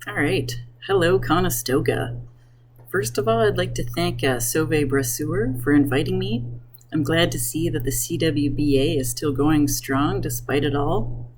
All right. Hello, Conestoga. First of all, I'd like to thank CWB-A for inviting me. I'm glad to see that the CWB-A is still going strong despite it all.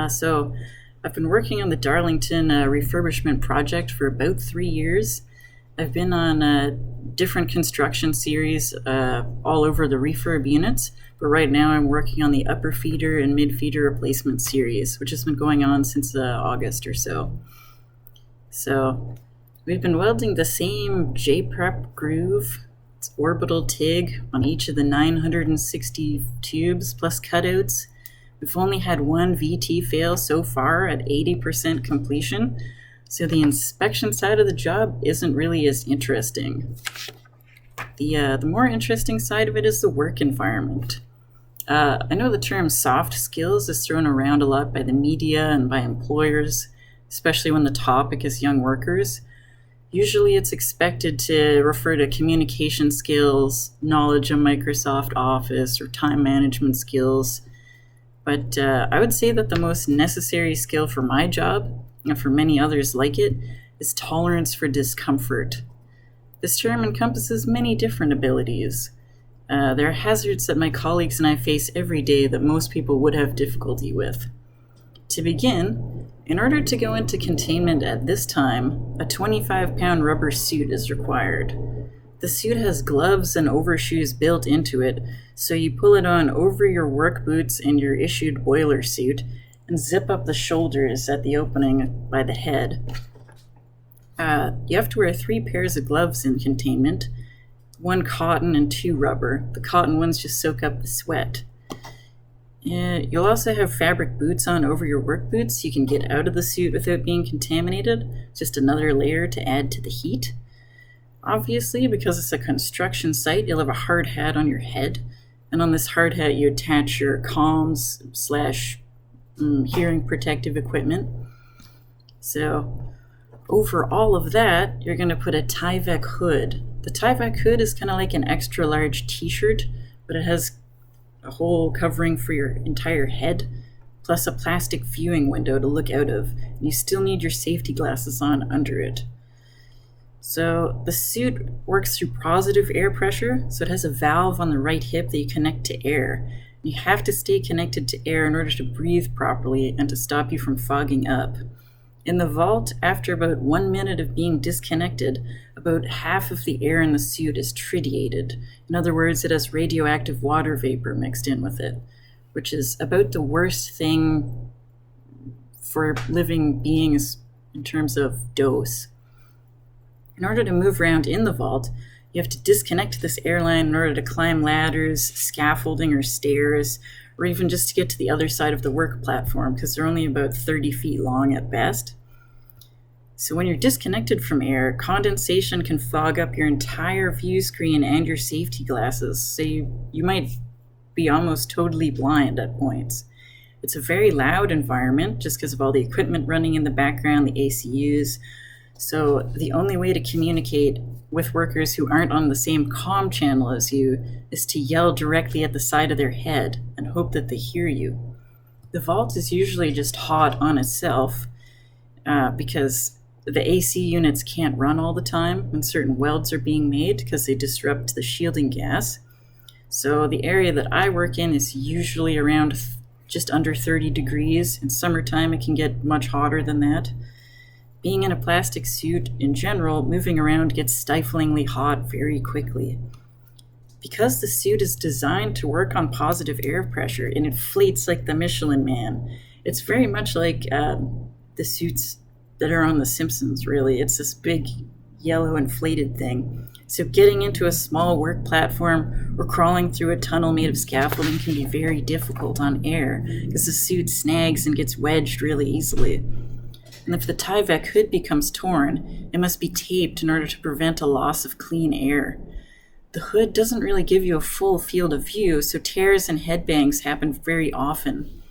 So I've been working on the Darlington refurbishment project for about 3 years. I've been on different construction series all over the refurb units, but right now I'm working on the upper feeder and mid feeder replacement series, which has been going on since August or so. So we've been welding the same J-prep groove, it's orbital TIG, on each of the 960 tubes plus cutouts. We've only had one VT fail so far at 80% completion, so the inspection side of the job isn't really as interesting. The more interesting side of it is the work environment. I know the term soft skills is thrown around a lot by the media and by employers, especially when the topic is young workers. Usually it's expected to refer to communication skills, knowledge of Microsoft Office, or time management skills. But I would say that the most necessary skill for my job, and for many others like it, is tolerance for discomfort. This term encompasses many different abilities. There are hazards that my colleagues and I face every day that most people would have difficulty with. To begin, in order to go into containment at this time, a 25-pound rubber suit is required. The suit has gloves and overshoes built into it, so you pull it on over your work boots and your issued boiler suit and zip up the shoulders at the opening by the head. You have to wear 3 pairs of gloves in containment, 1 cotton and 2 rubber. The cotton ones just soak up the sweat. You'll also have fabric boots on over your work boots so you can get out of the suit without being contaminated, just another layer to add to the heat. Obviously, because it's a construction site, you'll have a hard hat on your head, and on this hard hat you attach your comms / hearing protective equipment. So over all of that, you're going to put a Tyvek hood. The Tyvek hood is kind of like an extra large t-shirt, but it has a whole covering for your entire head, plus a plastic viewing window to look out of. And you still need your safety glasses on under it. So the suit works through positive air pressure, so it has a valve on the right hip that you connect to air. You have to stay connected to air in order to breathe properly and to stop you from fogging up. In the vault, after about 1 minute of being disconnected, about half of the air in the suit is tritiated. In other words, it has radioactive water vapor mixed in with it, which is about the worst thing for living beings in terms of dose. In order to move around in the vault, you have to disconnect this airline in order to climb ladders, scaffolding, or stairs, or even just to get to the other side of the work platform, because they're only about 30 feet long at best. So when you're disconnected from air, condensation can fog up your entire view screen and your safety glasses, so you might be almost totally blind at points. It's a very loud environment, just because of all the equipment running in the background, the ACUs. So the only way to communicate with workers who aren't on the same comm channel as you is to yell directly at the side of their head and hope that they hear you. The vault is usually just hot on itself because the AC units can't run all the time when certain welds are being made because they disrupt the shielding gas. So the area that I work in is usually around just under 30 degrees. In summertime, it can get much hotter than that. Being in a plastic suit in general, moving around gets stiflingly hot very quickly. Because the suit is designed to work on positive air pressure, it inflates like the Michelin Man. It's very much like the suits that are on The Simpsons, really. It's this big yellow inflated thing. So getting into a small work platform or crawling through a tunnel made of scaffolding can be very difficult on air because the suit snags and gets wedged really easily. And if the Tyvek hood becomes torn, it must be taped in order to prevent a loss of clean air. The hood doesn't really give you a full field of view, so tears and headbangs happen very often.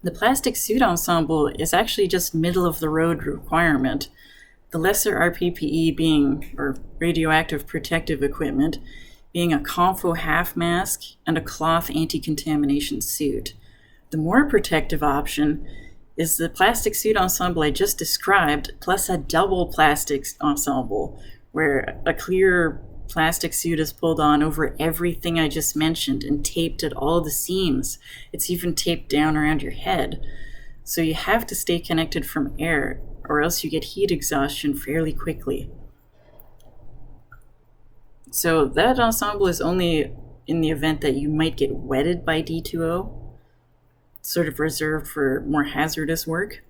The plastic suit ensemble is actually just middle-of-the-road requirement. The lesser RRPE being, or radioactive protective equipment, being a Confo half mask and a cloth anti-contamination suit. The more protective option is the plastic suit ensemble I just described, plus a double plastic ensemble, where a clear plastic suit is pulled on over everything I just mentioned and taped at all the seams. It's even taped down around your head. So you have to stay connected from air, or else you get heat exhaustion fairly quickly. So that ensemble is only in the event that you might get wetted by D2O, sort of reserved for more hazardous work.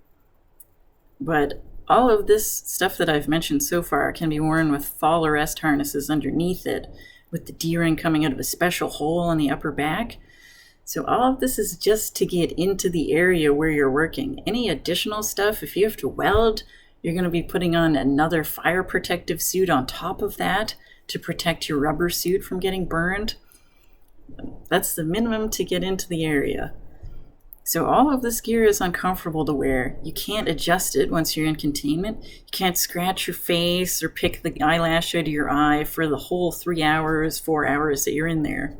But all of this stuff that I've mentioned so far can be worn with fall arrest harnesses underneath it, with the D-ring coming out of a special hole on the upper back. So all of this is just to get into the area where you're working. Any additional stuff, if you have to weld, you're going to be putting on another fire protective suit on top of that to protect your rubber suit from getting burned. That's the minimum to get into the area. So all of this gear is uncomfortable to wear. You can't adjust it once you're in containment. You can't scratch your face or pick the eyelash out of your eye for the whole 3 hours, 4 hours that you're in there.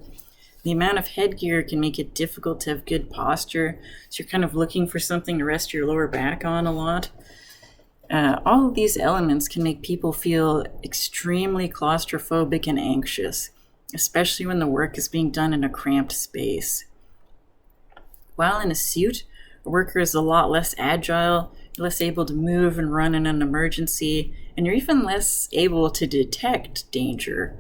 The amount of headgear can make it difficult to have good posture, so you're kind of looking for something to rest your lower back on a lot. All of these elements can make people feel extremely claustrophobic and anxious, especially when the work is being done in a cramped space. While in a suit, a worker is a lot less agile, you're less able to move and run in an emergency, and you're even less able to detect danger.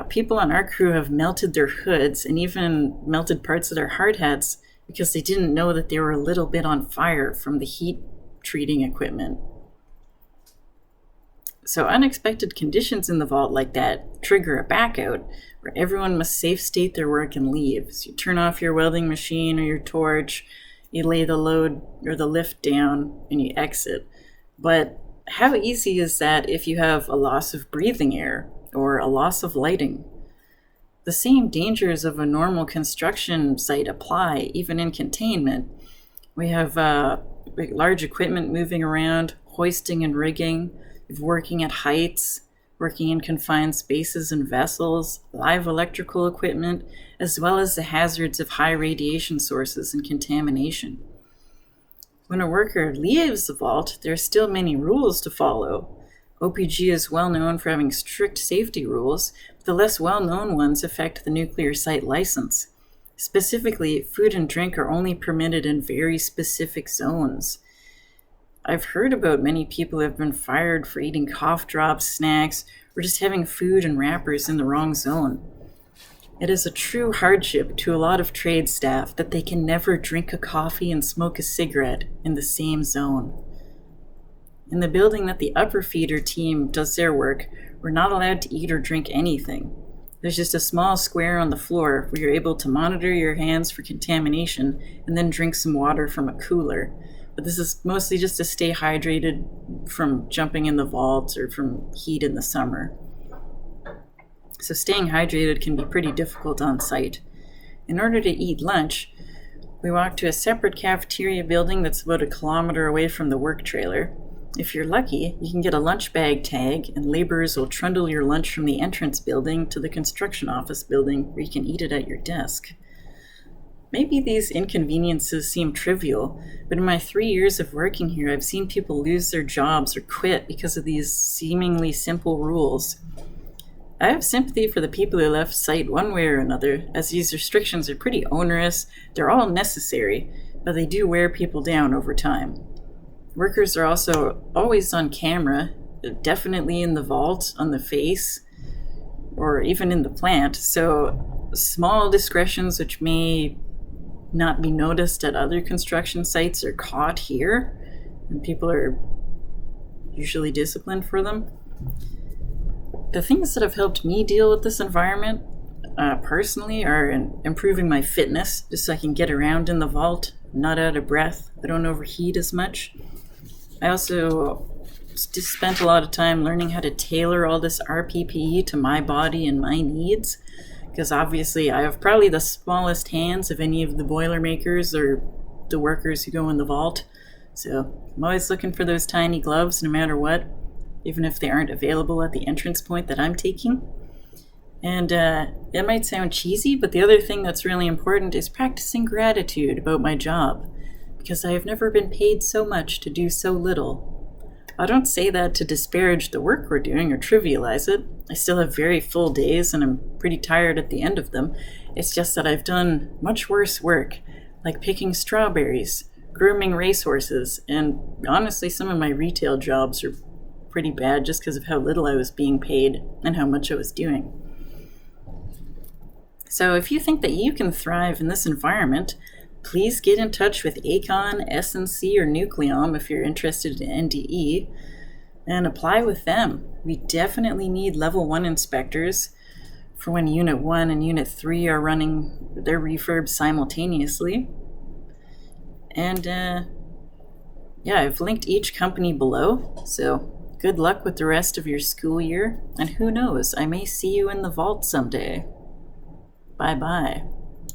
People on our crew have melted their hoods and even melted parts of their hard hats because they didn't know that they were a little bit on fire from the heat treating equipment. So unexpected conditions in the vault like that trigger a backout where everyone must safe state their work and leave. So you turn off your welding machine or your torch, you lay the load or the lift down, and you exit. But how easy is that if you have a loss of breathing air or a loss of lighting? The same dangers of a normal construction site apply, even in containment. We have large equipment moving around, hoisting and rigging, working at heights, working in confined spaces and vessels, live electrical equipment, as well as the hazards of high radiation sources and contamination. When a worker leaves the vault, there are still many rules to follow. OPG is well known for having strict safety rules, but the less well-known ones affect the nuclear site license. Specifically, food and drink are only permitted in very specific zones. I've heard about many people who have been fired for eating cough drops, snacks, or just having food and wrappers in the wrong zone. It is a true hardship to a lot of trade staff that they can never drink a coffee and smoke a cigarette in the same zone. In the building that the upper feeder team does their work, we're not allowed to eat or drink anything. There's just a small square on the floor where you're able to monitor your hands for contamination and then drink some water from a cooler. But this is mostly just to stay hydrated from jumping in the vaults or from heat in the summer. So staying hydrated can be pretty difficult on site. In order to eat lunch, we walk to a separate cafeteria building that's about 1 kilometer away from the work trailer. If you're lucky, you can get a lunch bag tag, and laborers will trundle your lunch from the entrance building to the construction office building where you can eat it at your desk. Maybe these inconveniences seem trivial, but in my 3 years of working here, I've seen people lose their jobs or quit because of these seemingly simple rules. I have sympathy for the people who left site one way or another, as these restrictions are pretty onerous, they're all necessary, but they do wear people down over time. Workers are also always on camera, definitely in the vault, on the face, or even in the plant, so small discretions which may not be noticed at other construction sites are caught here, and people are usually disciplined for them. The things that have helped me deal with this environment personally are improving my fitness, just so I can get around in the vault, not out of breath, I don't overheat as much. I also just spent a lot of time learning how to tailor all this RRPE to my body and my needs, because obviously I have probably the smallest hands of any of the Boilermakers or the workers who go in the vault. So I'm always looking for those tiny gloves no matter what, even if they aren't available at the entrance point that I'm taking. And it might sound cheesy, but the other thing that's really important is practicing gratitude about my job. because I have never been paid so much to do so little. I don't say that to disparage the work we're doing or trivialize it. I still have very full days and I'm pretty tired at the end of them. It's just that I've done much worse work, like picking strawberries, grooming racehorses, and honestly some of my retail jobs are pretty bad just because of how little I was being paid and how much I was doing. So if you think that you can thrive in this environment, please get in touch with ACON, SNC, or Nucleom if you're interested in NDE, and apply with them. We definitely need level 1 inspectors for when Unit 1 and Unit 3 are running their refurbs simultaneously. And I've linked each company below, so good luck with the rest of your school year, and who knows, I may see you in the vault someday. Bye-bye.